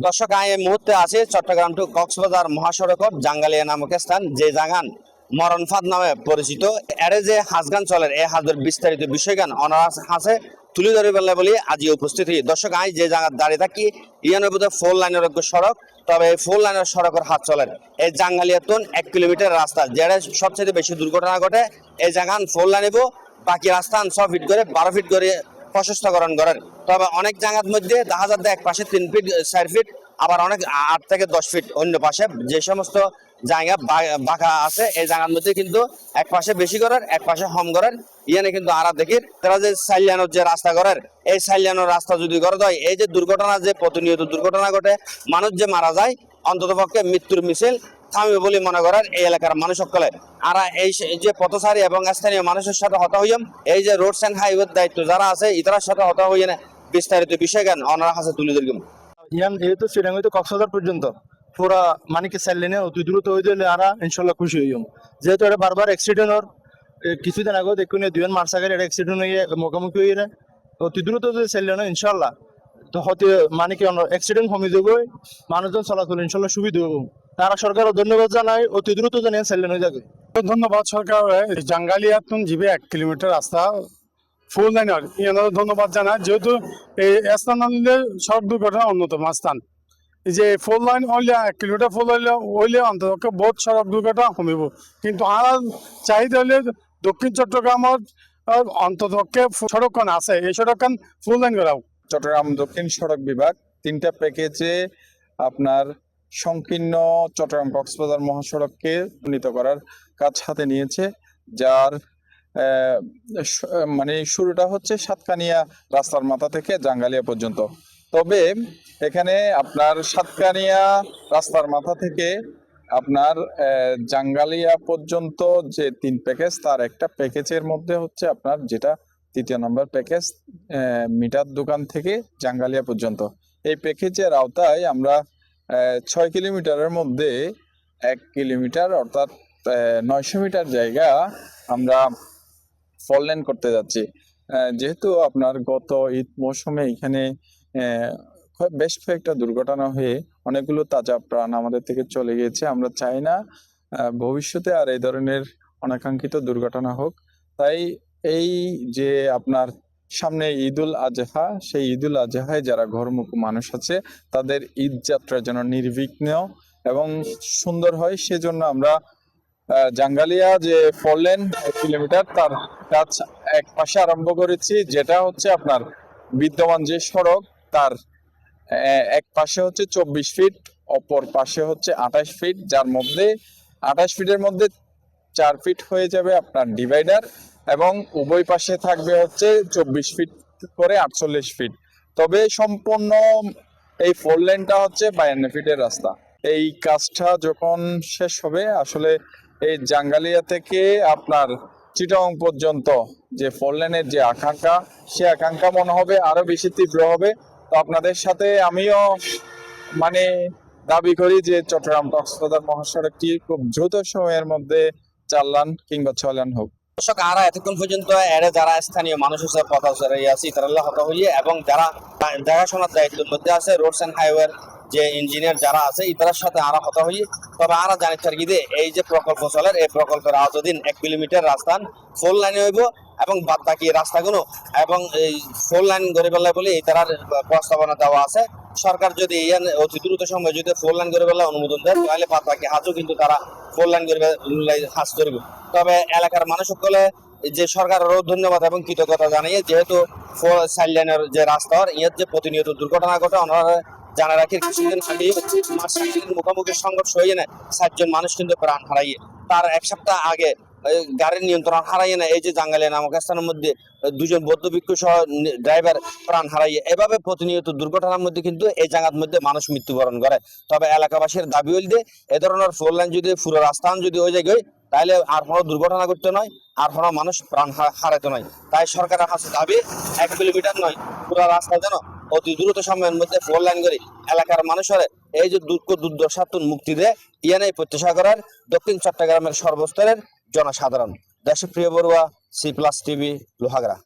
দর্শক এই মুহূর্তে আছে চট্টগ্রাম টু কক্সবাজার মহাসড়কত জাঙ্গালিয়া নামক স্থান, যে জাগান মরণফাদ নামে পরিচিত। এরে যে হাজগান চলের এই হাজের বিস্তারিত বিষয়গান অনার হাসে তুলে ধরে ফেললে বলে আজ উপস্থিত হই। দর্শক যে জায়গা দাঁড়িয়ে থাকি ইয়ানের বোধ 4 লাইনের সড়ক, তবে এই 4 লাইনের সড়কের হাত চলের এই জাঙ্গালিয়াতুন 1 কিলোমিটার রাস্তা, যেটা সবচেয়ে বেশি দুর্ঘটনা ঘটে। এই জায়গান 4 লাইন হইব, বাকি রাস্তা 6 ফিট করে 12 ফিট করে প্রশস্তকরণ করেন। তবে অনেক জায়গার মধ্যে দেখা যাচ্ছে এক পাশে 3 ফিট 4 ফিট, আবার অনেক 8 থেকে 10 ফিট অন্য পাশে যে সমস্ত জায়গা বাঁকা আছে এই জায়গার মধ্যে কিন্তু এক পাশে বেশি করার এক পাশে কম করার। ইয়ানে কিন্তু আরা দেখি তারা যে সাইলানোর যে রাস্তা করার, এই সাইলানোর রাস্তা যদি করে দেয়, এই যে দুর্ঘটনা যে প্রতিনিয়ত দুর্ঘটনা ঘটে, মানুষ যে মারা যায়, অন্তত পক্ষে মৃত্যুর মিছিল থামবে বলে মনে করার এই এলাকার মানুষ সকলে। আর এই যে পথচারী এবং স্থানীয় মানুষের সাথে হতা হইম, এই যে রোডস অ্যান্ড হাইওয়ের দায়িত্ব যারা আছে ইতার সাথে হতা হইয়ে বিস্তারিত বিষয় জ্ঞান ওনার কাছে তুলে ধরলাম। ইয়ান যেহেতু চিটাং হইতে কক্সবাজার পর্যন্ত পুরা মানে কি চাইলেনে অতি দ্রুত হয়ে দিলে আরা ইনশাল্লাহ খুশি হইম। যেহেতু এটা বারবার অ্যাক্সিডেন্টর কিছুদিন আগে দেখুন দুজন মার্সাগের এটা অ্যাক্সিডেন্ট হয়ে মুখোমুখি হয়ে অতি দ্রুত যদি চাইলে না ইনশাল্লাহ তো হতে মানে কি অ্যাক্সিডেন্ট কমে যাবো, মানুষজন চলাচল ইনশাল্লাহ সুবিধা হবো। তারা সরকারও ধন্যবাদ জানাই, অতি দ্রুত জানিয়ে চাইলেন হয়ে যাবে। ধন্যবাদ সরকার জাঙ্গালিয়াতুন জিবে 1 কিলোমিটার রাস্তা 4 লাইনের ইয়ানোর ধন্যবাদ জানাই। যেহেতু এই স্থান সড়ক দুর্ঘটনা অন্যতম স্থান, এই যে 4 লাইন হইলে 1 কিলোমিটার 4 লাইন হইলে অন্তত বহুত সড়ক দুর্ঘটনা কমিব। কিন্তু আর চাহিদা হলে দক্ষিণ চট্টগ্রামের অন্তত সড়কখান আছে, এই সড়কখান 4 লাইন করা। চট্টগ্রাম দক্ষিণ সড়ক বিভাগ 3টা প্যাকেজে আপনার সংকীর্ণ চট্টগ্রাম কক্সবাজার মহাসড়ককে উন্নীত করার কাজ হাতে নিয়েছে, যার মানে শুরুটা হচ্ছে সাতকানিয়া রাস্তার মাথা থেকে জাঙ্গালিয়া পর্যন্ত। তবে এখানে আপনার সাতকানিয়া রাস্তার মাথা থেকে আপনার জাঙ্গালিয়া পর্যন্ত যে 3 প্যাকেজ, তার একটা প্যাকেজের মধ্যে হচ্ছে আপনার যেটা 3য় নম্বর প্যাকেজ মিটার দোকান থেকে জাঙ্গালিয়া পর্যন্ত। এই প্যাকেজের আওতায় আমরা 6 কিলোমিটারের মধ্যে 1 কিলোমিটার অর্থাৎ 900 মিটার জায়গা আমরা 4 লেন করতে যাচ্ছি। যেহেতু আপনার গত ঈদ মৌসুমে এখানে বেশ কয়েকটা দুর্ঘটনা হয়ে অনেকগুলো তাজা প্রাণ আমাদের থেকে চলে গিয়েছে। আমরা চাই না ভবিষ্যতে আর এই ধরনের অনাকাঙ্ক্ষিত দুর্ঘটনা হোক। তাই এই যে আপনার সামনে ঈদুল আজহা, সেই ঈদুল আজহায় যারা ঘরমুখী মানুষ আছে তাদের ঈদ যাত্রা যেন নির্বিঘ্ন এবং সুন্দর হয়, সেজন্য আমরা জাঙ্গালিয়া যে 4 লেন 1 কিলোমিটার তার কাজ এক পাশে আরম্ভ করেছি, যেটা হচ্ছে আপনার বিদ্যমান যে সড়ক তার এক পাশে হচ্ছে 24 ফিট, অপর পাশে হচ্ছে 28 ফিট, যার মধ্যে 28 ফিটের মধ্যে 4 ফিট হয়ে যাবে আপনার ডিভাইডার এবং উভয় পাশে থাকবে হচ্ছে 24 ফিট করে 48 ফিট। তবে সম্পূর্ণ এই 4 লেনটা হচ্ছে 52 ফিটের রাস্তা। এই কাজটা যখন শেষ হবে আসলে এই জাঙ্গালিয়া থেকে আপনার চিটাগং পর্যন্ত যে 4 লেনের যে আকাঙ্ক্ষা, সে আকাঙ্ক্ষা মনে হবে আরো বেশি তীব্র হবে। তো আপনাদের সাথে আমিও মানে দাবি করি যে চট্টগ্রাম কক্সবাজার মহাসড়কটি খুব দ্রুত সময়ের মধ্যে 4 লাইন কিংবা 6 লাইন হোক। দর্শক আরা এতক্ষণ পর্যন্ত এরে যারা স্থানীয় মানুষ আছে পথচারী আছে তারা হতা হইয়ে এবং যারা দেখাশোনার দায়িত্বের মধ্যে আছে রোডস অ্যান্ড হাইওয়ের যে ইঞ্জিনিয়ার যারা আছে ইতার সাথে আরা হতা হই। তবে আরা জানি থাকি যে এই যে প্রকল্প চলের এই প্রকল্পের আওতাধীন 1 কিলোমিটার রাস্তা 4 লাইনে হইব এবং বাদ বাকি রাস্তাগুলো এবং এই 4 লাইন গড়ে ফেলা বলে এই তার প্রস্তাবনা দেওয়া আছে। সরকার যদি অতি দ্রুত সময় যদি 4 লাইন গড়ে ফেলা অনুমোদন দেয় তাহলে বাদ বাকি হাজও কিন্তু তারা 4 লাইন গড়ে হাজ করবে। তবে এলাকার মানুষ সকলে যে সরকারেরও ধন্যবাদ এবং কৃতজ্ঞতা জানিয়ে, যেহেতু 4 লাইনের যে রাস্তা ইয়ের যে প্রতিনিয়ত দুর্ঘটনা ঘটে ওনারা জানা রাখি কিছুদিন আগে মুখোমুখি সংঘর্ষ হয়ে না 7 জন মানুষ কিন্তু প্রাণ হারাইয়ে, তার 1 সপ্তাহ আগে গাড়ির নিয়ন্ত্রণ হারাইয়ে না এই যে জাঙ্গালিয়া নামক স্থানের মধ্যে 2 জন বৌদ্ধ ভিক্ষু সহ ড্রাইভার প্রাণ হারাইয়ে। এভাবে প্রতিনিয়ত দুর্ঘটনার মধ্যে কিন্তু এই জায়গার মধ্যে মানুষ মৃত্যুবরণ করে। তবে এলাকাবাসীর দাবি হইল যে এ ধরনের 4 লাইন যদি পুরো রাস্তা যদি ওই জায়গায় তাহলে আর কোনো দুর্ঘটনা করতে নয়, আর কোনো মানুষ প্রাণ হারাতে নয়। তাই সরকারের কাছে দাবি 1 কিলোমিটার নয়, পুরো রাস্তা যেন অতি দ্রুত সময়ের মধ্যে 4 লাইন করে এলাকার মানুষের এই যে দুঃখ দুর্দশাতুন মুক্তি দেয় ইয়ানাই প্রত্যাশা করার দক্ষিণ চট্টগ্রামের সর্বস্তরের জনসাধারণ। দেশপ্রিয় বড়ুয়া, C+ টিভি, লোহাগড়া।